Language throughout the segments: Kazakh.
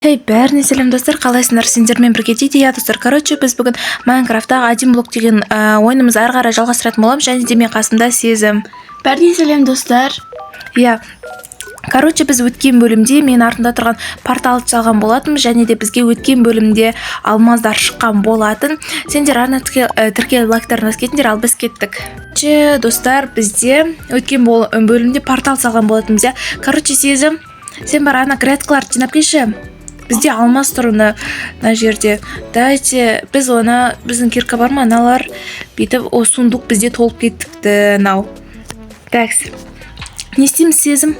Бәріне сәлем достар, қалайсыңдар? Сендермен бірге дейді. Достар, короче, біз бүгін Майнкрафттағы 1 блок деген ойынымыз ары қарай жалғастыратын боламыз, және де мен қасымда Сезім. Бәріне сәлем достар. Короче, біз өткен бөлімде мен артында тұрған порталды салған болатынбыз, және де бізге өткен бөлімде алмаздар шыққан болатын. Сендер арна тіркеліп лайктарын кетіңдер, ал біз кеттік. Достар, бізде өткен бөлімде портал салған болатынбыз. Короче, Сезім, сен бар ана грядкаларды жинап келші. Бізде алмаз тұр мына жерде. Дайте, біздің кирка бар ма? Аналар бүйтіп, сундук бізде толып кеттіпті. Такс. Не істейміз, Сезім?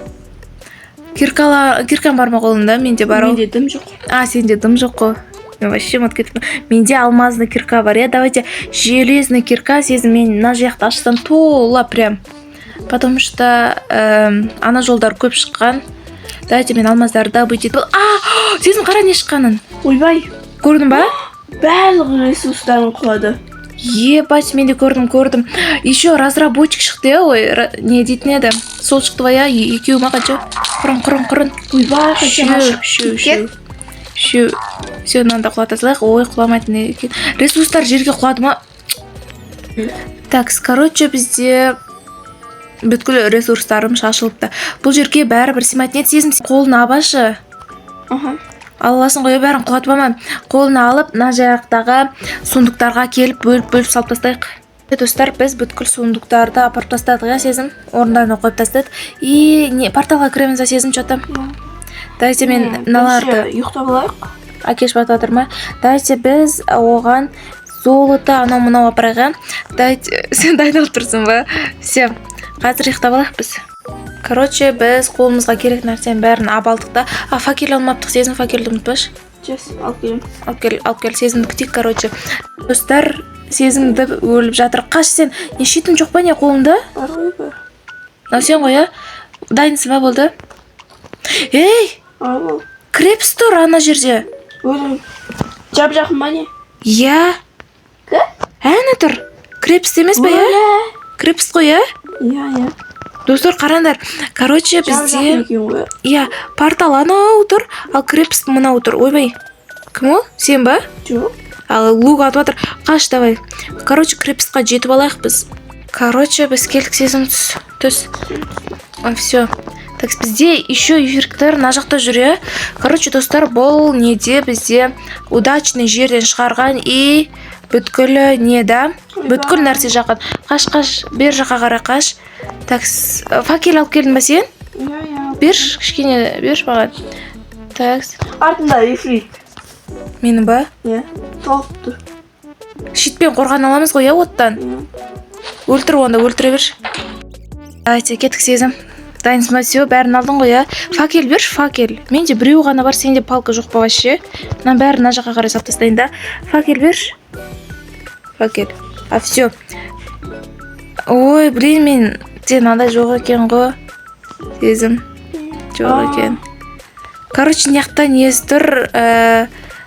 Киркам бар ма қолында? Менде бар. Менде дым жоқ. Сенде дым жоқ қой. Мен вообще ұмытып кеттім. Менде алмазный кирка бар. Давайте железный кирка, Сезім, мен мына жақты аштан тола прям. Потому что ана жолдар көп шыққан. Дайте мен алмаздарды добыть етіп. Сезім, қара не шыққанын? Ойбай. Көрдің ба? Барлық ресурстарын құлады. Ебать, мен де көрдім. Еще разработчик шықты, не дейтін еді. Сол шықты ба, екеуі ма қанша? Құрын. Ойбай, қанша Шу. Все, мынанда құлата салайық. Құламайтын екен. Ресурстар жерге құлады ма? Так, короче, бізде бүткіл ресурстарым шашылыпты. Бұл жерге бәрі симат нет. Сезім, қолын абашы. Аласың ғой, бәрін құлатпама. Қолына алып, мына жақтағы сундуктарға келіп бөліп салып тастайық. Достар, біз бүткіл сундуктарды апарып тастадық, Сезім. Орындарына қойып тастадық. Порталға кіреміз, Сезім, что-то. Дайте мен мыналарды ұйықтап алайық. Әкеш батыр ма? Дайте біз оған золото анау-мынау апарайық. Дайте, сен дайындалып тұрсың ба? Все, қазір ұйықтап алайық біз. Короче, біз қолымызға керек нәрсенің бәрін абалдық та. Факел алмаптық, Сезім, факелді ұмытпаш. Алып кел, Сезімді күтейік, короче. Достар, Сезімді өліп жатыр. Қаш сен, не шитім жоқ па не қолында? Бар ғой ба. Сен ғой, дайынсың ба болды? Крепс тұр ана жерде. Өлім. Жап жақын ба не? Әні тұр. Крепс емес ба, Крепс қой, Достар, қарандар. Короче, бізде портал анау тұр, ал крепс мұнау тұр. Ойбай, кім ол? Сен ба? Жоқ. Ал луг атып атыр. Қаш, давай. Короче, крепсқа жетіп алайық біз. Короче, біз келдік, Сезім, түс. Все. Так, бізде еще эфирктер на жақта жүре. Короче, достар, бұл неде бізде удачный жерден шығарған бүткілі не да? Бүткіл нәрсе жаққан. Қаш, бер жаққа қара қаш. Так, факел алып келдің ба сен? Бер, кішкене бер маған. Так. Артында эфрит. Менің ба? Толып тұр. Шитпен қорған аламыз ғой, оттан. Өлтір онда, өлтіре бер. Дайте, кеттік, Сезім. Дайынсың ба, все, бәрін алдың ғой, Факел бер, факел. Менде біреу ғана бар, сенде палка жоқ па вообще. Мына бәрін мына жаққа қарай салып тастайын да. Факел бер. Факел. Все. Ой, блин, менде мынандай жоқ екен ғой. Сезім. Жоқ екен. Короче, мынаяқта несі тұр,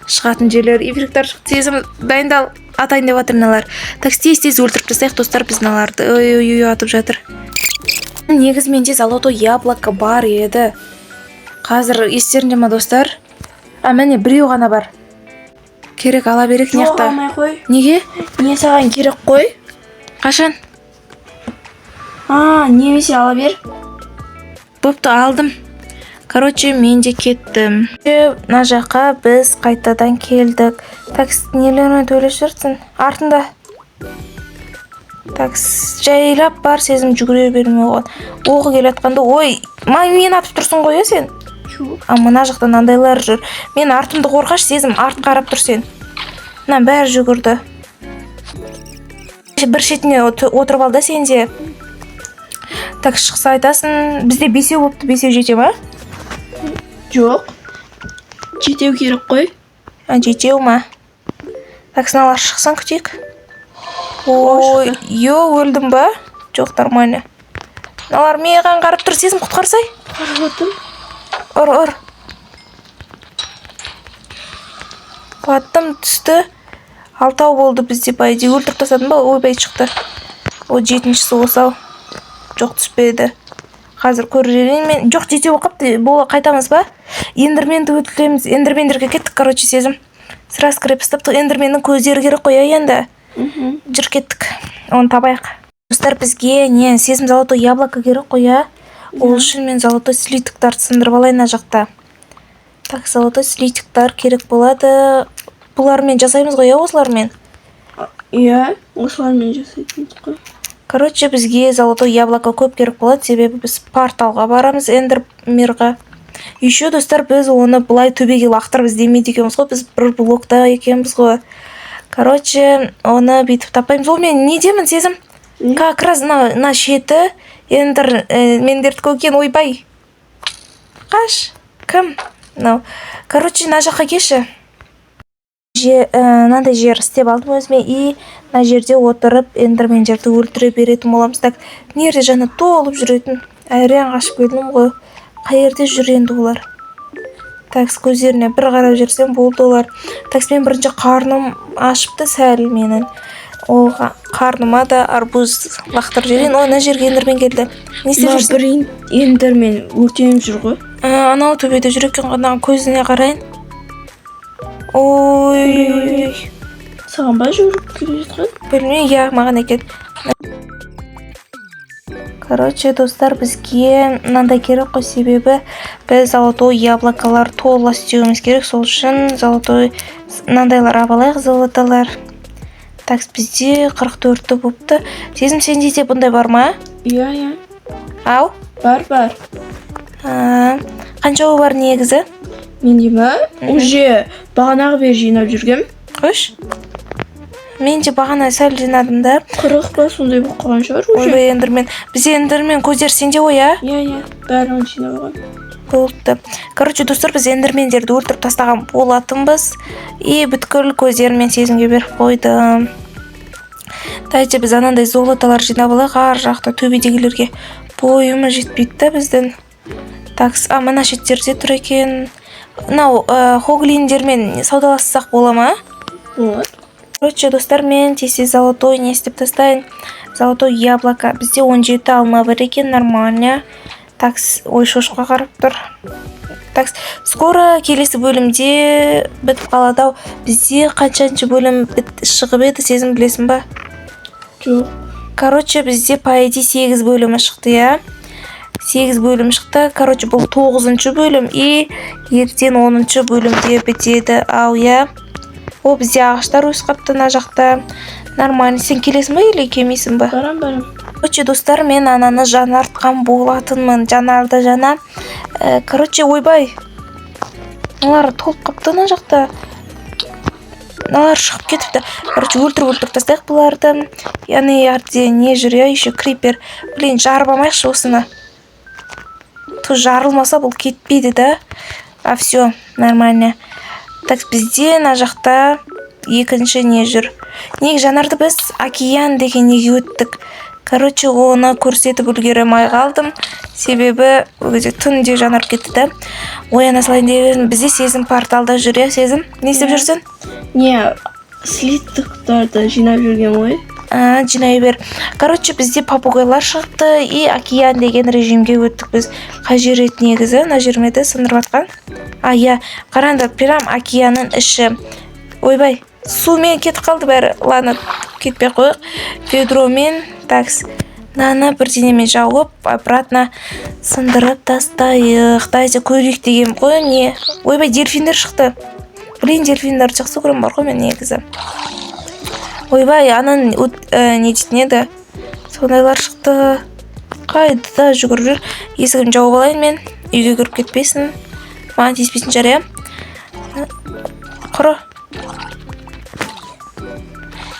шығатын жерлер. Эфирктер шықты, Сезім, дайындал. Атайын деп жатыр мыналар. Так, тез өлтіріп тастайық, достар, біз мыналарды. Ой, атып жатыр. Негіз менде золото яблоко бар еді. Қазір естерінде ма, достар? Міне біреу ғана бар. Керек ала берек Жоқ, алмай қой. Неге? Не саған керек қой? Қашан? Немесе ала бер. Бопты, алдым. Короче, мен де кеттім. Мына жаққа біз қайтадан келдік. Такс, нелермен төлеш жүрсің? Артында. Так, жайлап бар, Сезім, жүгіре берме оған. Оғы келатқанда, мен атып тұрсың ғой, сен? Мына жақтан андайлар жүр. Мен артымды қорғаш, Сезім, арт қарап тұр сен. Бәрі жүгірді. Бір шетіне отырып алда сенде. Так, шықса айтасың, бізде 5 болыпты, 5 жете ма? Жоқ. Жетеу керек қой. Жетеу ма? Так, сыналар шықсан күтейік. Өлдім ба? Жоқ, нормально. Налар меған қарып тұр, Сезім, құтқарсай. Қарғытым. Ұр. Қуаттым, түсті. 6 болды бізде байде. Өлтіріп тасадым ба? Ойбай шықты. 7-шісі осау. Жоқ, түспеді. Қазір көрерін мен жоқ жете оқыпты. Бола қайтамыз ба? эндерменді өлтіреміз. Эндермендерге кеттік, короче, сезім. Сразу кіре бастаптық. Эндерменнің көздері керек қой енді. Жүр кеттік. Оны табайық. Достар, бізге не сезім золотой яблоко керек қой. Ол үшін мен золотой слитоктарды сындырып алайын ана жақта. Так, золотой слитоктар керек болады. Бұлармен жасаймыз ғой, осылармен. Иә, осылармен жасайтынбыз ғой. Короче, бізге золотой яблоко көп керек болады, себебі біз порталға барамыз, эндермерға. Еще, достар, біз оны бұлай төбеге лақтырып іздемейді екенбіз ғой, біз бір блокта екенбіз ғой. Короче, оны бүйтіп таппаймыз. Ол мен не демін, сезім? Как раз на шеті эндермендердікі екен, ойбай. Қаш? Кім? Короче, на жаққа кеші. Мынандай жер істеп алдым өзіме, и мына жерде отырып эндермендерді өлтіре беретін боламыз. Так, нерде жаны толып жүретін. Әрең қашып келдім ғой. Қай жерде жүр енді олар? Так, көздеріне бір қарап жүрсем болды олар. Так, мен бірінші қарным ашыпты сәл менің. Ол қарныма да арбуз лақтырып жіберейін. Ой, мына жерге эндермен келді. Не істеп жүрсің? Бір эндермен өртеніп жүр ғой. Анау төбеде жүр екен, ғана көзіне қарайын. Ой. Саған ба жүріп келе жатқан? Білмеймін, иә, маған екен. Короче, достар, бізге мынандай керек қой, себебі біз золотой яблокалар тола істеуіміз керек. Сол үшін золотой мынандайлар алайық, золоталар. Так, бізде 44-ті болыпты. Сезім, сенде де бұндай бар ма? Иә. Ау? Бар. Қанша бар негізі? Менде ма? Уже бағанағы бер жинап жүргем. Қош? Мен де бағана сәл жинадым да. 40 па сондай болып қалған шығар уже. Ойбай, эндермен. Бізде эндермен көздер сенде ғой, а? Иә. Бәрін жинап алған. Болды. Короче, достар, біз эндермендерді өлтіріп тастаған болатынбыз. И бүткіл көздерімен сезімге беріп қойдым. Дайте біз анандай золоталар жинап алайық, ар жақта төбедегілерге бойымы жетпейді біздің. Так, мына шеттерде тұр екен. Мынау хоглиндермен саудалассақ бола ма? Болады. Короче, достар, мен тез золотой не істеп тастайын. Золотой яблоко. Бізде 17 алма бар екен, нормально. Так, ой, шошқа қарап тұр. Так, скоро келесі бөлімде бітіп қалады-ау. Бізде қаншаншы бөлім шығып еді, сезім білесің ба? Жоқ. Короче, бізде пайди 8 бөлімі шықты, я? 8 бөлім шықты. Короче, бұл 9-шы бөлім и ертең 10-шы бөлімде бітеді. Ау, я? О, бізде ағаштар өсіп қапты мына жақта. Нормально. Сен келесің ба или келмейсің ба? Барам. Короче, достар, мен ананы жанартқан болатынмын. Жанарды жана. Короче, ойбай. Олар толып қапты мына жақта. Олар шығып кетіпті. Короче, өлтіріп тастайық бұларды. Яғни арте не жүр, я еще крипер. Блин, жарып алмайықшы осыны. То жарылмаса бұл кетпейді да. А все, нормально. Так, бізде мына жақта екінші не жүр. Неге жанарды біз океан деген неге өттік. Короче, оны көрсетіп үлгермей қалдым. Себебі түнде жанарып кетті да. Ояна салайын деп бізде сезім порталда жүр, я сезім. Не істеп жүрсің? Не, слиттықтарды жинап жүрген ғой. Жинай бер. Короче, бізде попугайлар шықты и океан деген режимге өттік біз. Қай жер еді негізі? Мына жермеді сындырып атқан. Иә, қараңдар, прям океанның іші. Ойбай, сумен кетіп қалды бәрі. Ладно, кетпей қойық. Ведромен, такс, наны бірденемен жауып, обратно сындырып тастайық. Дайте көрейік деген қой, не? Ойбай, дельфиндер шықты. Блин, дельфиндер жақсы көрем бар ғой мен негізі. Ойбай, анын не дейтін еді? Сондайлар шықты. Қайда жүгіріп жүр. Есігін жауып алайын мен. Үйге кіріп кетпесін. Маған тиіспесін жария. Құры.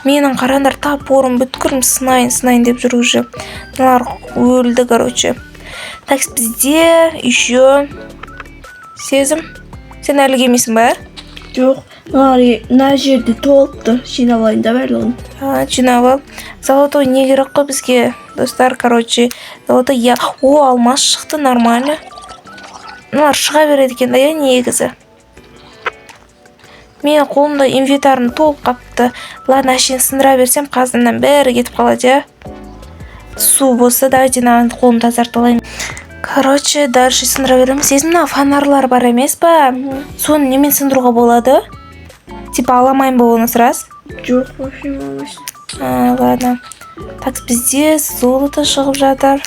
Менің қарандар тапорым бүткірім сынайын деп жүр уже. Мыналар өлді, короче. Так, бізде еще сезім. Сен әлі келмейсің ба? Жоқ, мына жерде толыпты. Жинап алайын да барлығын. Жинап ал. Золотой не керек қой бізге, достар, короче. Золотой, я... О, алмас шықты, нормально. Мыналар шыға береді екен да, я негізі. Мен қолымда инвентарым толып қапты. Ладно, әшейін сындыра берсем, қазыннан бәрі кетіп қалады, я. Су болса, давайте қолым тазартып алайын. Короче, дальше сындыра береміз. Сезім мына фонарлар бар емес па? Соны немен сындыруға болады? Типа аламайын ба оны сырас? Жоқ, вообще алмайсың. Ладно. Так, бізде золото шығып жатыр.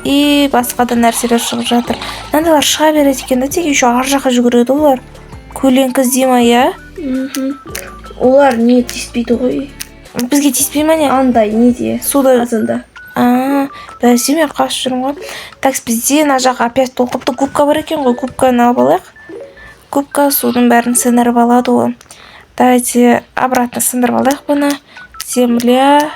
И басқа да нәрселер шығып жатыр. Мынандайлар шыға береді екен да, тек еще ар жаққа жүгіреді олар. Көлеңкі іздейма, иә? Олар не тиіспейді ғой? Бізге тиіспей ма не? Андай неде? Суда. Қазанда. Бәсе мен қашып жүрмін ғой. Так, бізде мына жақ опять толқыпты губка бар екен ғой. Губканы алып алайық. Губка судың бәрін сіңіріп алады ғой. Давайте обратно сындырып алайық бұны. Земля.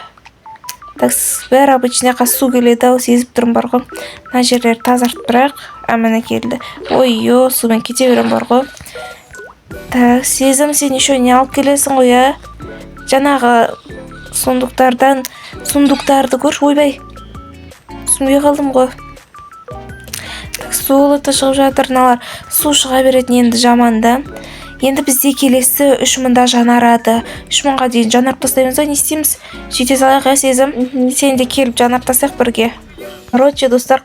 Так, бәрі обычный су келеді ау, сезіп тұрым бар ғой. Мына жерлер тазартып бірақ. Міне келді. Ой-ё, сумен кете берем бар ғой. Так, сезім, сен еще не алып келесің ғой, я? Жаңағы сундуктарды көрші, ойбай. Түсінбей қалдым ғой. Так, золото шығып жатыр, налар. Су шыға беретін енді жаманда. Енді бізде келесі 3000-да жанарады. 3000-ға дейін жанарып тастаймыз ғой, не істейміз? Сөйте салайық, я сезім. Сен де келіп жанарып тастайық бірге. Короче, достар,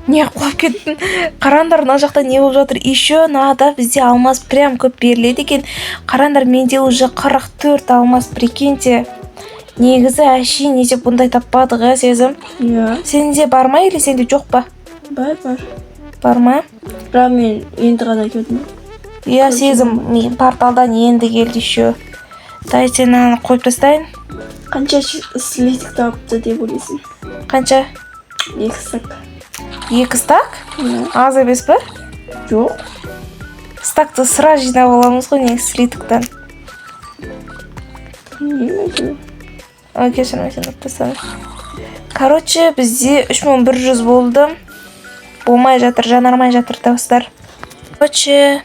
не қойып кеттің? Қарандар, мына жақта не болып жатыр? Еще надо, бізде алмаз прям көп беріледі екен. Қарандар, менде уже 44 алмаз, прикиньте. Негізі әшейін не деп бұндай таппадық, я сезім. Иә. Сенде бар ма или сенде жоқ па? Бар. Бар ма? Бірақ мен енді ғана келдім. Я сезім, порталдан енді келді еще. Дайте мынаны қойып тастайын. Қанша слитик тапты деп ойлайсың? Қанша? 2 стак. 2 стак? Аз емес па? Жоқ. Стакты сыра жинап аламыз ғой, негізі слитиктан. Кешірім, сен ұптасам. Короче, бізде 3100 болды. Болмай жатыр, жанармай жатыр, достар. Короче,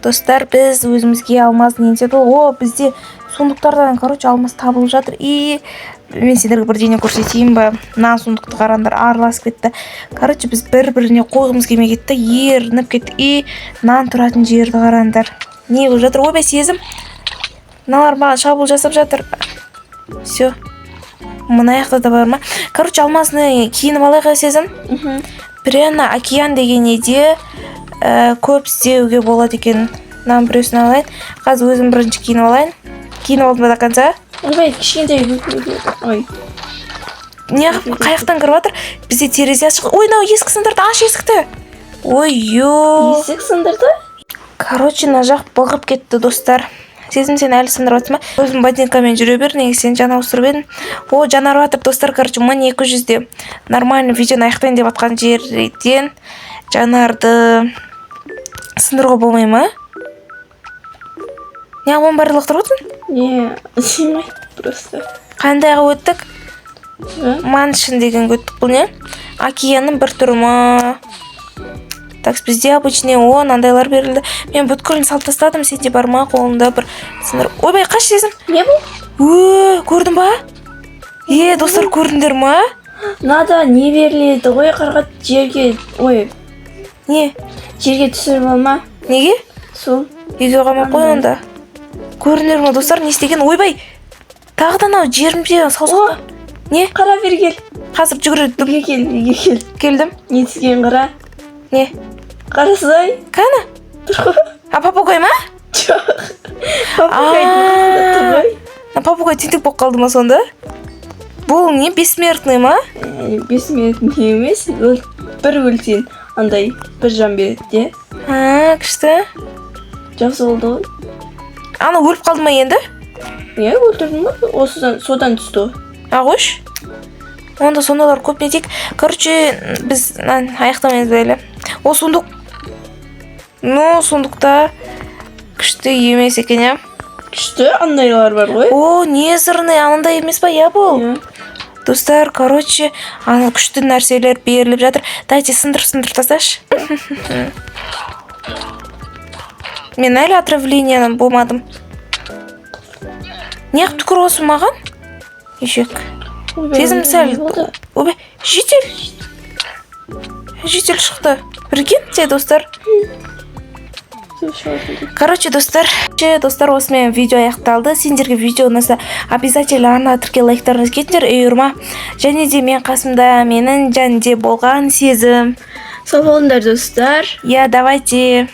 достар, біз өзімізге алмаз нендеді. О, бізде сундуктардан, короче, алмаз табылып жатыр. И мен сендерге бірдеңе көрсетейін ба? Мына сундукты қарандар, араласып кетті. Короче, біз бір-біріне қойғымыз келмей кетті, ерініп кетті. И нан тұратын жерді қарандар. Не болып жатыр? Ойбай, сезім. Мыналар маған шабуыл жасап жатыр. Все. Мына жақта да бар ма? Короче, алмазны киініп алайық, сезім. Пряна океан деген неде көп істеуге болады екен. Мынаны біреусін алайын. Қазір өзім бірінші киініп алайын. Киініп алдым ба до конца? Ойбай, кішкентай. Ой. Не қаяқтан кіріп жатыр? Бізде терезе ашық. Ой, мынау есік сындырды, аш есікті. Ой-ё. Есік сындырды? Короче, мына жақ былғып кетті, достар. Сезім, сен әлі сындырып жатсың ба? Өзім ботинкамен жүре бер, неге сен жана ауыстырып едің. О, жанарып жатыр, достар, короче, 1200-де. Нормально видеоны аяқтайын деп жатқан жерден жанарды сындыруға болмай ма? Не, оның бәрі лақтырып отырсың? Не, сыймайды просто. Қандайға өттік? Маншин деген өттік бұл не? Океанның бір түрі ма? Так, бізде обычный мынандайлар берілді. Мен бүткілін салып тастадым, сенде бар ма қолында бір сындырып. Ойбай, қаш сезім? Не бұл? Көрдің ба? Достар, көрдіңдер ма? Надо не беріледі ғой, қарғат жерге, ой. Не? Жерге түсіріп алма. Неге? Сол. Үйге қамап қой онда. Көрдіңдер ма, достар, не істеген? Ойбай, тағыдан ау жерімде саусаққа. Не? Қара бер кел. Қазір жүгіріп Үйге кел. келдім. Не түскен қара? Не? Қарасай. Кәні? Папугай ма? Жоқ. Папугайдың қасында тұр ғой. Папугай тентек болып қалды ма сонда? Бұл не, бессмертный ма? Бессмертный емес, бір өлсең андай бір жан береді де. Күшті. Жақсы болды ғой. Ана өліп қалды ма енді? Не, өлтірдің ба? Содан түсті. Қойш. Онда сондалар көп не тек. Короче, біз аяқтамаймыз бәлі. О, сундук. Сундукта күшті емес екен, я? Күшті андайлар бар ғой. О, не зырный, анандай емес па, я бұл? Достар, короче, ана күшті нәрселер беріліп жатыр. Дайте сындырып тасташы. Мен әлі отравлениянан болмадым. Не түкір осы маған? Ешек. Сезім сәл. Ойбай, житель шықты. Прикиньте, достар. Короче, достар осымен видео аяқталды. Сендерге видео ұнаса, обязательно ана тірке лайктарыңыз кетіңдер, үйірма. Және де мен қасымда менің және де болған сезім. Сау болыңдар достар. Я, давайте.